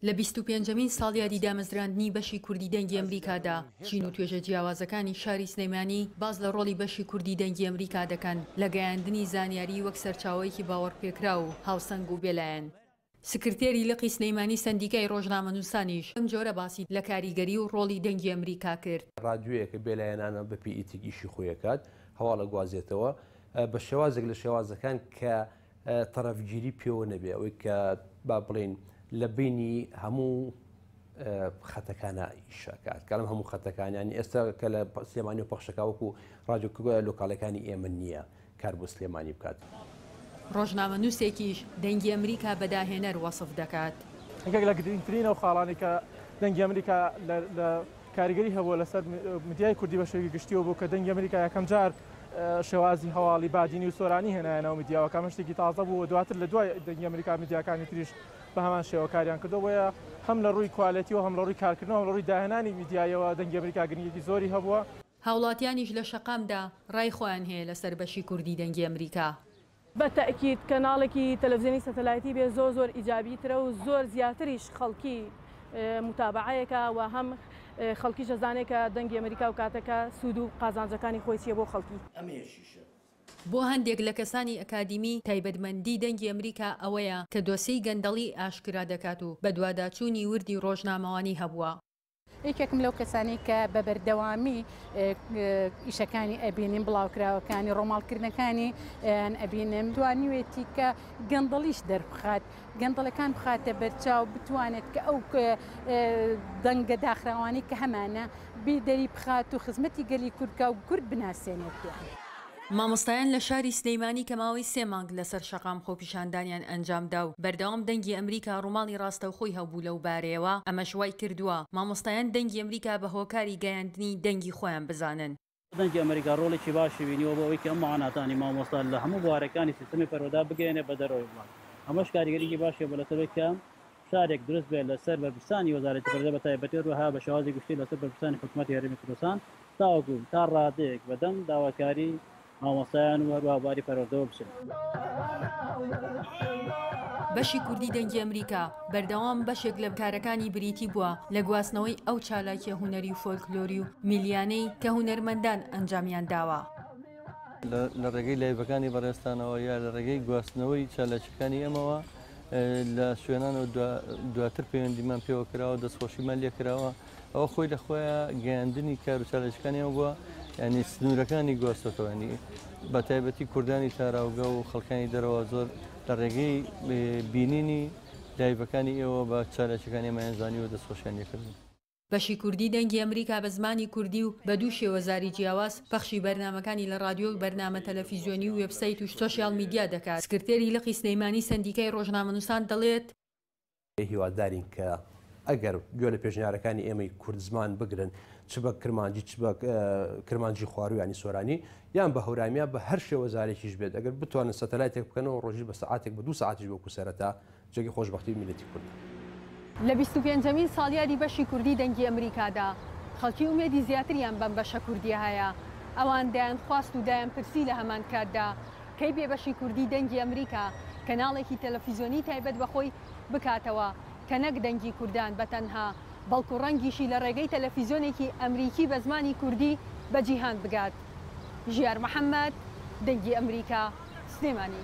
لە 25مین ساڵیادی دامەزراندنی بەشی کوردی دەنگی ئەمریکادا چین و توێژە جیاوازەکانی شاری سلەیمانی باز لە ڕۆڵی بەشی کوردی دەنگی ئەمریکا دەکەن لە گەیاندنی زانیاری وەک سەرچاوەیەکی باوەڕپێکرا و هاوسەنگ و بێلایەن. سکرتێری لقی سلەیمانی سەندیکای ڕۆژنامەنووسانیش ئەم جۆرە باسی لە کاریگەری و ڕۆڵی دەنگی ئەمریکا کرد. ڕادیۆیەکە بێلایەنانە بە پیئیتیگیشی خۆیەکات هەواڵە گوازێتەوە بە شێوازێک لە شێوازەکان کە تەرەفگیری پێوە نەبێ ئەوەی کە با بڵێن لە بینی هەموو خەتەکانە ئیشەکات کەڵم هەموو خەتەکانیانی ئێستا کە لە سلێمانی و پەخشەکە وەکو ڕادیۆ لۆکاڵەکانی ئێمە نییە کار بۆ سلێمانی بکات. ڕۆژنامەنووسێکیش دەنگی ئەمریکا بەداهێنەر وەسف دەکات. یەکێک لە گرنگترینە و خاڵانی کە دەنگی ئەمریکا لە کاریگەری هەبووە لەسەر میدیای کوردی بە شێوەیەکی گشتیەوە بوو کە دەنگی ئەمریکا یەکەم جار شێوازی هەواڵی بادینی و سۆرانی هێنایەنەوە میدیاوە کە شتێکی تازە بوو دواتر لە دوای دەنگی ئەمریکا میدیاکانی تریش بە هەمان شێوە کاریان کردەوە هەم لە ڕووی کوالیتی و هەم لە ڕووی کارکردنەوە هەم لە ڕووی داهێنانی میدیایەوە دەنگی ئەمریکا گرنگێکی زۆری هەبووە. هاوڵاتیانیش لە شەقامدا ڕای خۆیان هەیە لەسەر بەشی کوردی دەنگی ئەمریکا. بە تەئکید کەناڵێکی تەلەڤیزیۆنی سەتەلایتی بێ زۆر ئیجابیترە و زۆر زیاتریش خەڵکی متابعەیەکە و هەم خەڵکی شەزانێکە دەنگی ئەمریکا و کاتەکە سوود و قازانجەکانی خۆی چیە بۆ خەڵکی. بۆ هەندێک لە کەسانی ئەکادیمی تایبەتمەندی دەنگی ئەمریکا ئەوەیە کە دۆسەی گەندەڵی ئاشکرا دەکات و بە دوواداچوونی وردی ڕۆژنامەوانی هەبووە. یەکێکم لەو کەسانی کە بە بەردەوامی ئیشەکانی ئەبینیم بڵاوکراوەکانی ڕۆماڵکردنەکانی ئەبینم دوانیوێتی کە گەندەڵیش دەربخات گەندەڵەکان بخاتە بەرچاو بتوانێت کە ئەو دەنگە داخراوانی کە هەمانە بیدەری بخات و خزمەتی گەلی کوردکە و کورد بناسێنێت. مامۆستایان لە شاری سلەیمانی کە ماوەی 3 مانگ لەسەر شەقام خۆپیشاندانیان ئەنجامدا و بەردەوام دەنگی ئەمریکا ڕووماڵی ڕاستەوخۆی هەبوو لەو بارەیەوە ئەمەش وای کردووە مامۆستایان دەنگی ئەمریکا بە هۆکاری گەیاندنی دەنگی خۆیان بزانن. دەنگی ئەمریکا ڕۆڵێکی باشی بینیوە بۆ ئەوەی کە ئەم معاناتانی مامۆستا لە هەموو بوارەکانی سیستەمی پەروەدا بگەێنێ بە دەرەوەی وڵات. ئەمەش کاریگەریی باشیە بۆ لەسەر کە شارێک دروست بێت لەسەر بەرپرسانی وەزارەتی پەروەدا بە تایبەتی وها بە شێوازی گشتی لەسەر بەرپرسانی حکوومەتی هەرێمی کوردستان تاوەکو تا ڕادەیەک بەدەم داواکاری مامۆستایان و هەروەها پەروەردەوە بچن. بەشی کوردی دەنگی ئەمریکا بەردەوام بەشێک لە کارەکانی بریتی بووە لە گواستنەوەی ئەو چالاکیە هوەری و فۆلکلۆری و میلیانەی کە هونەرمەندان ئەنجامیان داوە. لە ڕێگەی لایڤەکانی بەڕێستانەوە یا لە ڕێگەی گواستنەوەی چالاکیەکانی ئەمەوە لە شوێنان و دواتر پەیوەندیمان پێوە کراوە دەستخۆشیمان لێ کراوە ئەوە خۆی لە خۆیان گەیاندنی کار و چالاکیەکانی ئەوە بووە ینی سنوورەکانی گواستەوەنی بە تایبەتی کوردانی تاراوگە و خەڵکانی دەرەوە زۆر لە ڕێگەی بینینی لایڤەکانی ئێوە بە چالاکیەکانی ئەمانزانی و دەستخۆشیان لێکردن. بەشی کوردی دەنگی ئەمریکا بە زمانی کوردی و بە دوو شێوەزاری جیاواز پەخشی بەرنامەکانی لە ڕادیۆ و بەرنامە تەلەڤیزیۆنی و وێبسایت و سۆشیال میدیا دەکات. سکرتێری لقی سلەیمانی سەندیکای ڕۆژنامەنووسان دەڵێت هیوادارین کە ئەگەر گوێ لە پێشنیارەکانی ئێمەی کورد زمان بگرن چ بە کرمانجی چ بە کرمانجی خوارویانی سۆرانی یان بە هەورامیە بە هەر شێوەزارێکیش بێت ئەگەر بتوانن سەتەلایتێک بکەنەوە ڕۆژی بە سەعاتێک بە 2 ساعتیش بۆکو سەرەتا جێگی خۆشبەختی میلەتی کورد. لە 25مین ساڵیادی بەشی کوردی دەنگی ئەمریکادا خەڵکی ئومێدی زیاتریان بەم بەشە کوردی هەیە ئەوان دایان خواست و دایان پرسی لە هەمان کاتدا کەی بێ بەشی کوردی دەنگی ئەمریکا کەناڵێکی تەلەڤیزیۆنی تایبەت بەخۆی بکاتەوە کە نەک دەنگی کوردان بەتەنها بەڵکو ڕەنگیشی لە ڕێگەی تەلەڤیزیۆنێکی ئەمریکی بە زمانی کوردی بە جیهان بگات. ژیار محەممەد دەنگی ئەمریکا سلێمانی.